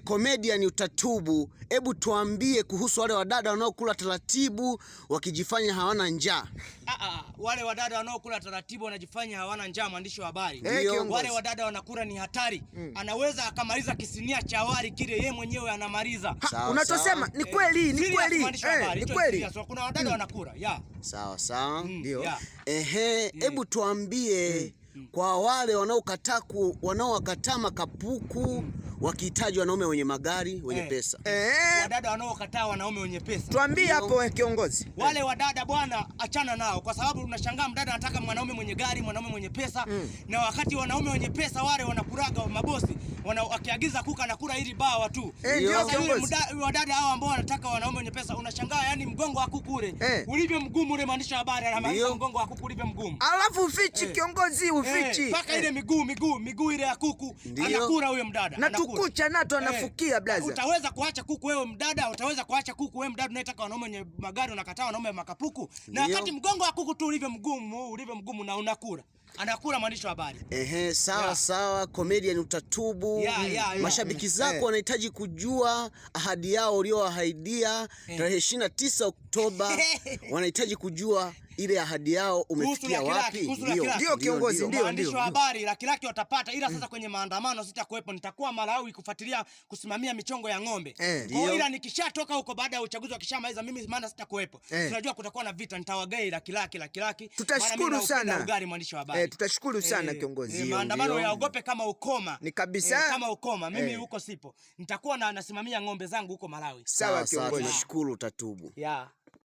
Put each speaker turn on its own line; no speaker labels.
Comedian Utatubu, hebu tuambie kuhusu wale wadada wanaokula taratibu wakijifanya hawana njaa.
Wale wadada wanaokula taratibu wanajifanya hawana njaa, mwandishi wa habari. Wale wadada wanakula ni hatari. Anaweza akamaliza kisinia cha wali kile yeye mwenyewe anamaliza.
Unachosema ni kweli, ni kweli. Ni kweli.
Kuna wadada wanakula.
Sawa. Ndio. Hebu tuambie kwa wale wanaokataa makapuku wakihitaji wanaume wenye magari, wenye pesa.
Wadada wanaokataa wanaume wenye pesa.
Tuambie hapo kiongozi.
Wale wadada bwana, achana nao, kwa sababu unashangaa mdada anataka mwanaume mwenye gari, mwanaume mwenye pesa. Na wakati wanaume wenye pesa wale wanakuraga mabosi, wakiagiza kuka anakula ili bawa tu. Wadada hao ambao wanataka wanaume wenye pesa, unashangaa yani mgongo wa kuku ule ulivyo mgumu ule, mwandishi wa habari anamaliza mgongo wa kuku ulivyo mgumu.
Alafu ufichi kiongozi, ufichi.
Paka ile miguu ile ya kuku anakula huyo mdada.
Na tukucha nato anafukia blaza.
Utaweza kuacha kuku wewe mdada? Utaweza kuacha kuku wewe mdada unayetaka wanaume wenye magari unakataa wanaume makapuku? Na wakati mgongo wa kuku tu ulivyo mgumu na unakula. Anakula, mwandishi wa habari.
Sawa, Comedian Utatubu. Mashabiki zako wanahitaji kujua ahadi yao ulioahidia tarehe 29 Oktoba. Wanahitaji kujua ile ahadi yao umefikia wapi?
Ndio kiongozi, ndio.
Mwandishi wa habari, laki watapata, ila sasa kwenye maandamano sitakuwepo, nitakuwa Malawi kufuatilia kusimamia michongo ya ng'ombe. Kwa ila nikishatoka huko baada ya uchaguzi wakishamaliza mimi maana sitakuwepo. Tunajua kutakuwa na vita, nitawagae laki.
Tutashukuru sana.
Ugari, mwandishi wa habari.
Tutashukuru sana kiongozi.
Maandamano yaogope kama ukoma.
Ni kabisa.
Kama ukoma. Mimi huko sipo. Nitakuwa nasimamia ng'ombe zangu huko Malawi.
Sawa kiongozi.
Tunashukuru Utatubu.